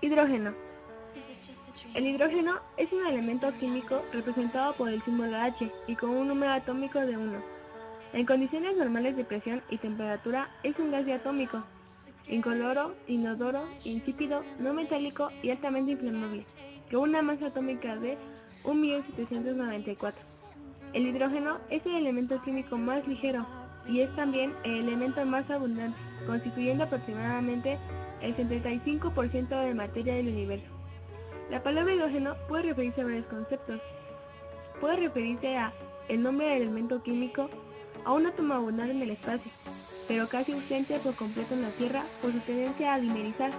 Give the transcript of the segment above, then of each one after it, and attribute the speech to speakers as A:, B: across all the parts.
A: Hidrógeno. El hidrógeno es un elemento químico representado por el símbolo H y con un número atómico de 1. En condiciones normales de presión y temperatura es un gas diatómico, incoloro, inodoro, insípido, no metálico y altamente inflamable, con una masa atómica de 1.794.000. El hidrógeno es el elemento químico más ligero y es también el elemento más abundante, constituyendo aproximadamente el 75% de materia del universo. La palabra hidrógeno puede referirse a varios conceptos. Puede referirse a el nombre del elemento químico, a un átomo abundante en el espacio, pero casi ausente por completo en la Tierra por su tendencia a dimerizar,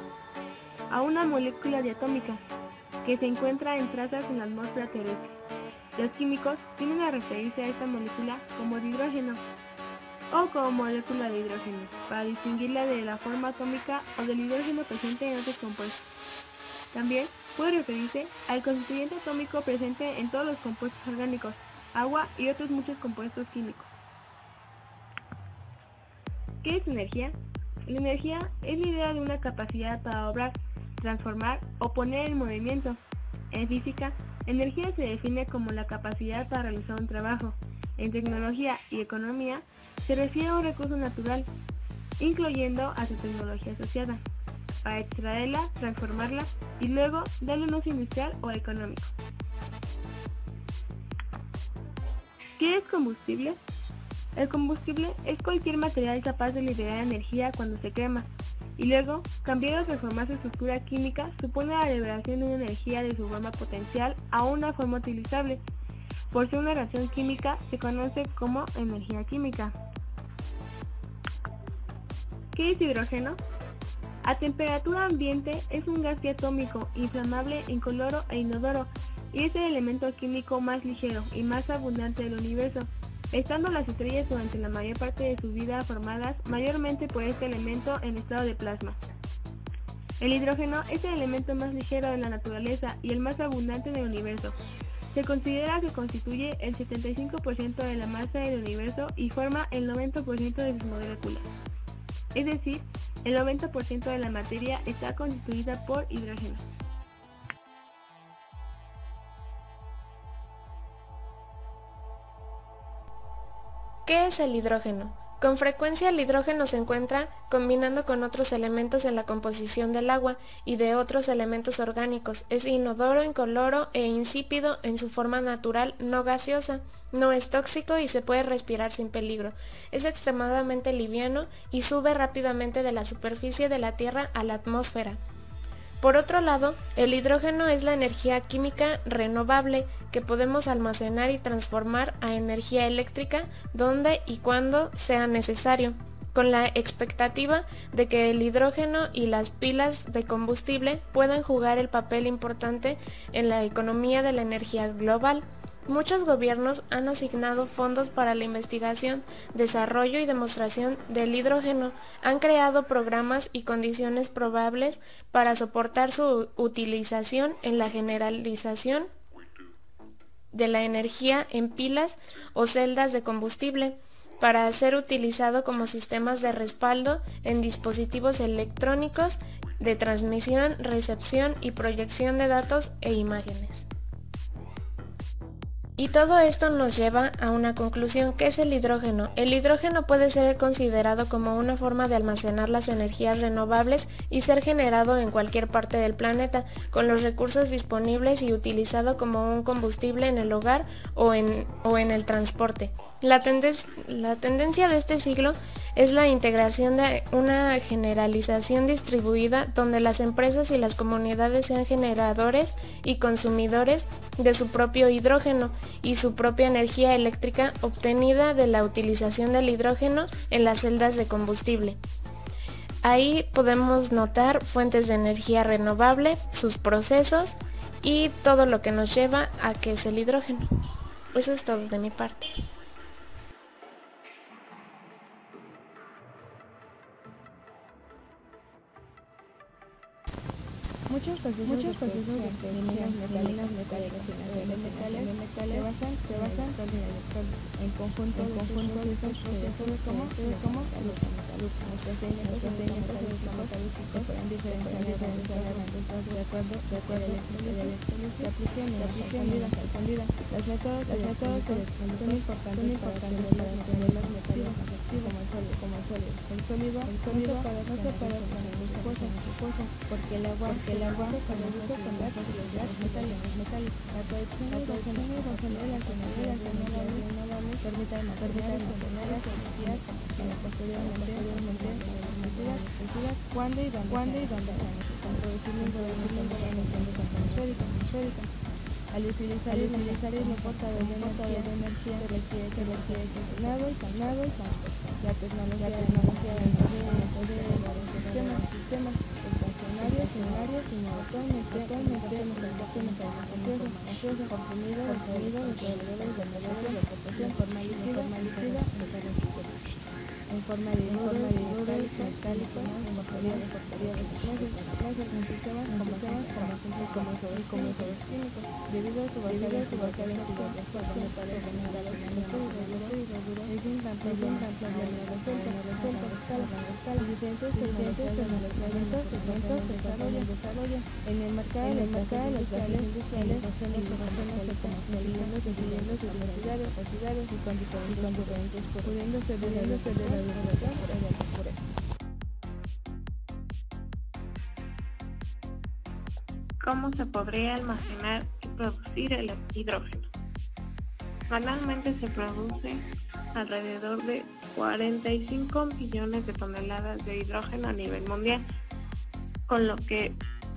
A: a una molécula diatómica que se encuentra en trazas en la atmósfera terrestre. Los químicos tienden a referirse a esta molécula como hidrógeno o como molécula de hidrógeno, para distinguirla de la forma atómica o del hidrógeno presente en otros compuestos. También puede referirse al constituyente atómico presente en todos los compuestos orgánicos, agua y otros muchos compuestos químicos. ¿Qué es energía? La energía es la idea de una capacidad para obrar, transformar o poner en movimiento. En física, energía se define como la capacidad para realizar un trabajo. En tecnología y economía, se refiere a un recurso natural, incluyendo a su tecnología asociada, para extraerla, transformarla y luego darle un uso industrial o económico. ¿Qué es combustible? El combustible es cualquier material capaz de liberar energía cuando se quema, y luego cambiar o transformar su estructura química supone la liberación de una energía de su forma potencial a una forma utilizable. Por ser una reacción química, se conoce como energía química. ¿Qué es hidrógeno? A temperatura ambiente es un gas diatómico, inflamable, incoloro e inodoro, y es el elemento químico más ligero y más abundante del universo, estando las estrellas durante la mayor parte de su vida formadas mayormente por este elemento en estado de plasma. El hidrógeno es el elemento más ligero de la naturaleza y el más abundante del universo. Se considera que constituye el 75% de la masa del universo y forma el 90% de sus moléculas. Es decir, el 90% de la materia está constituida por hidrógeno.
B: ¿Qué es el hidrógeno? Con frecuencia el hidrógeno se encuentra combinando con otros elementos en la composición del agua y de otros elementos orgánicos. Es inodoro, incoloro e insípido en su forma natural no gaseosa. No es tóxico y se puede respirar sin peligro. Es extremadamente liviano y sube rápidamente de la superficie de la Tierra a la atmósfera. Por otro lado, el hidrógeno es la energía química renovable que podemos almacenar y transformar a energía eléctrica donde y cuando sea necesario, con la expectativa de que el hidrógeno y las pilas de combustible puedan jugar el papel importante en la economía de la energía global. Muchos gobiernos han asignado fondos para la investigación, desarrollo y demostración del hidrógeno, han creado programas y condiciones probables para soportar su utilización en la generalización de la energía en pilas o celdas de combustible, para ser utilizado como sistemas de respaldo en dispositivos electrónicos de transmisión, recepción y proyección de datos e imágenes. Y todo esto nos lleva a una conclusión. ¿Qué es el hidrógeno? El hidrógeno puede ser considerado como una forma de almacenar las energías renovables y ser generado en cualquier parte del planeta con los recursos disponibles y utilizado como un combustible en el hogar o en el transporte. La tendencia de este siglo es la integración de una generalización distribuida donde las empresas y las comunidades sean generadores y consumidores de su propio hidrógeno y su propia energía eléctrica obtenida de la utilización del hidrógeno en las celdas de combustible. Ahí podemos notar fuentes de energía renovable, sus procesos y todo lo que nos lleva a qué es el hidrógeno. Eso es todo de mi parte.
A: Muchos procesos de producción de energía minas metálicas y los metales se basan en conjunto de esos procesos como nuestros técnicos metalúrgicos pueden diferenciar de acuerdo a la electrólisis se apliquen en la fundida. Los métodos son importantes para mantener los metales activos como el sólido. El sólido no se para cosas porque el agua se produce con la facilidad metálica. La producción de hidrógeno de las energías renovables permite almacenar las energías posteriormente cuando y donde se necesitan, produciendo la emisión de carbono atmosférica. Al utilizar el portador de energía que requiere calculado y transportado. La tecnología de los sistemas estacionarios y actualmente gaseoso comprimido de protección forma líquida en forma de hidrógenos metálicos en portadores en sistemas como químicos debido a su baja densidad de metales es un campo resuelto a escala. Diferentes segmentos desarrollan en el mercado de los gases industriales se comercializando sus necesidades y con diferentes pudiéndose de la duración por eso.
C: ¿Cómo se podría almacenar y producir el hidrógeno? Anualmente se produce alrededor de 45 millones de toneladas de hidrógeno a nivel mundial, con lo que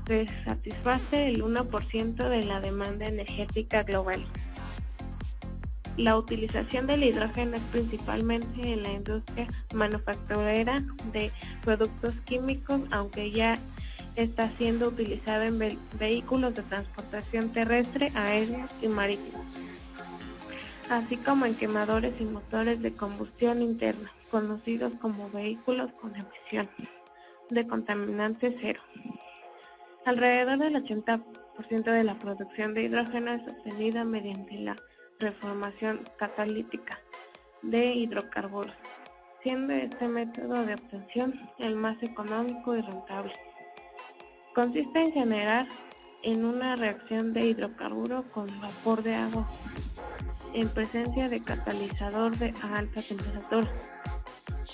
C: se satisface el 1% de la demanda energética global. La utilización del hidrógeno es principalmente en la industria manufacturera de productos químicos, aunque ya está siendo utilizado en vehículos de transportación terrestre, aérea y marítima, así como en quemadores y motores de combustión interna, conocidos como vehículos con emisión de contaminante cero. Alrededor del 80% de la producción de hidrógeno es obtenida mediante la reformación catalítica de hidrocarburos, siendo este método de obtención el más económico y rentable. Consiste en generar en una reacción de hidrocarburo con vapor de agua en presencia de catalizador a alta temperatura,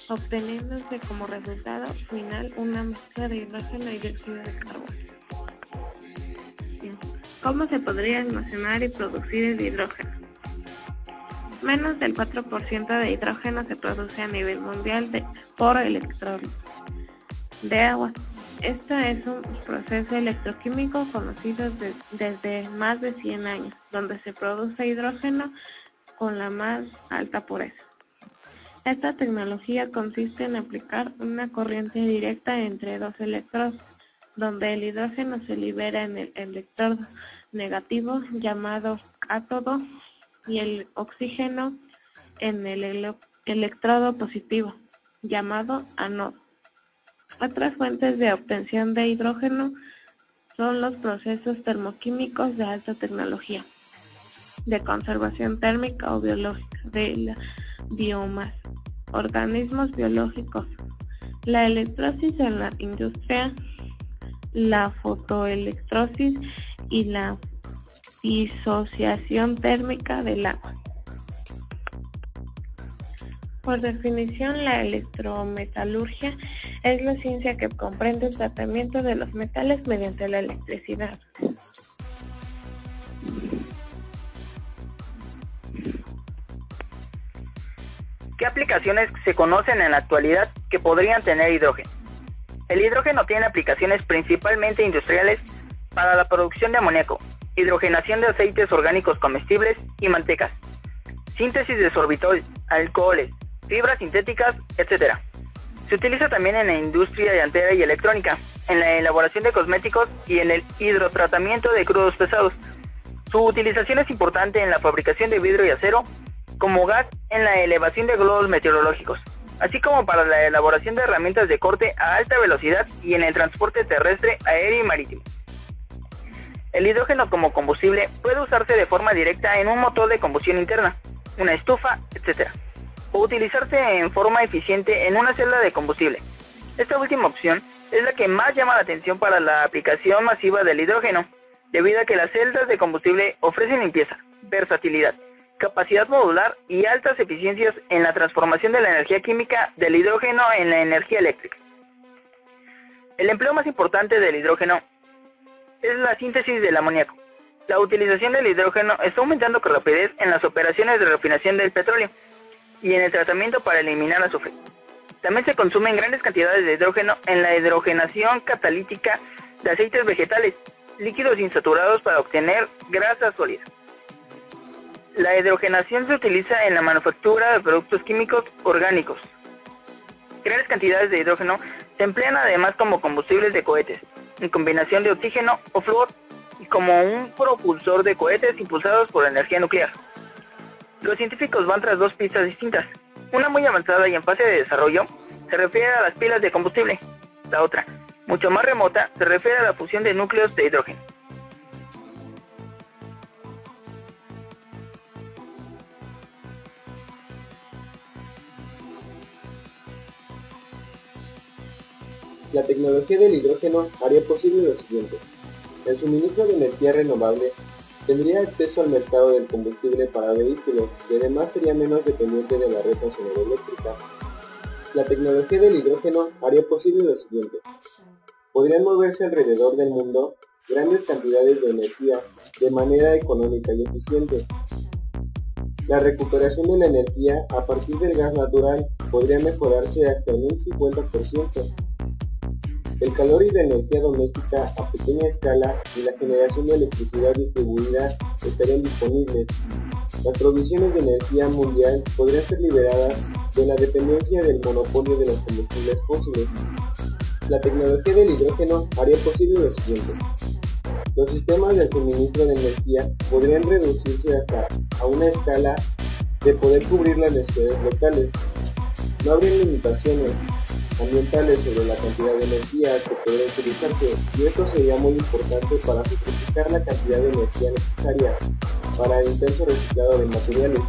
C: obteniéndose como resultado final una mezcla de hidrógeno y dióxido de carbono. ¿Cómo se podría almacenar y producir el hidrógeno? Menos del 4% de hidrógeno se produce a nivel mundial por electrólisis de agua. Este es un proceso electroquímico conocido desde más de 100 años, donde se produce hidrógeno con la más alta pureza. Esta tecnología consiste en aplicar una corriente directa entre dos electrodos, donde el hidrógeno se libera en el electrodo negativo llamado cátodo y el oxígeno en el electrodo positivo llamado ánodo. Otras fuentes de obtención de hidrógeno son los procesos termoquímicos de alta tecnología, de conservación térmica o biológica de la biomasa, organismos biológicos, la electrosis en la industria, la fotoelectrosis y la disociación térmica del agua. Por definición, la electrometalurgia es la ciencia que comprende el tratamiento de los metales mediante la electricidad.
D: ¿Qué aplicaciones se conocen en la actualidad que podrían tener hidrógeno? El hidrógeno tiene aplicaciones principalmente industriales para la producción de amoníaco, hidrogenación de aceites orgánicos comestibles y mantecas, síntesis de sorbitol, alcoholes, fibras sintéticas, etc. Se utiliza también en la industria llantera y electrónica, en la elaboración de cosméticos y en el hidrotratamiento de crudos pesados. Su utilización es importante en la fabricación de vidrio y acero, como gas en la elevación de globos meteorológicos, así como para la elaboración de herramientas de corte a alta velocidad y en el transporte terrestre, aéreo y marítimo. El hidrógeno como combustible puede usarse de forma directa en un motor de combustión interna, una estufa, etc. O utilizarse en forma eficiente en una celda de combustible. Esta última opción es la que más llama la atención para la aplicación masiva del hidrógeno, debido a que las celdas de combustible ofrecen limpieza, versatilidad, capacidad modular y altas eficiencias en la transformación de la energía química del hidrógeno en la energía eléctrica. El empleo más importante del hidrógeno es la síntesis del amoníaco. La utilización del hidrógeno está aumentando con rapidez en las operaciones de refinación del petróleo y en el tratamiento para eliminar azufre. También se consumen grandes cantidades de hidrógeno en la hidrogenación catalítica de aceites vegetales, líquidos insaturados para obtener grasa sólida. La hidrogenación se utiliza en la manufactura de productos químicos orgánicos. Grandes cantidades de hidrógeno se emplean además como combustibles de cohetes, en combinación de oxígeno o flúor, y como un propulsor de cohetes impulsados por energía nuclear. Los científicos van tras dos pistas distintas. Una muy avanzada y en fase de desarrollo se refiere a las pilas de combustible. La otra, mucho más remota, se refiere a la fusión de núcleos de hidrógeno.
E: La tecnología del hidrógeno haría posible lo siguiente. El suministro de energía renovable tendría acceso al mercado del combustible para vehículos y además sería menos dependiente de la red nacional eléctrica. La tecnología del hidrógeno haría posible lo siguiente. Podrían moverse alrededor del mundo grandes cantidades de energía de manera económica y eficiente. La recuperación de la energía a partir del gas natural podría mejorarse hasta en un 50%. El calor y la energía doméstica a pequeña escala y la generación de electricidad distribuida estarían disponibles. Las provisiones de energía mundial podrían ser liberadas de la dependencia del monopolio de los combustibles fósiles. La tecnología del hidrógeno haría posible lo siguiente. Los sistemas de suministro de energía podrían reducirse hasta a una escala de poder cubrir las necesidades locales. No habría limitaciones ambientales sobre la cantidad de energía que podría utilizarse, y esto sería muy importante para justificar la cantidad de energía necesaria para el intenso reciclado de materiales.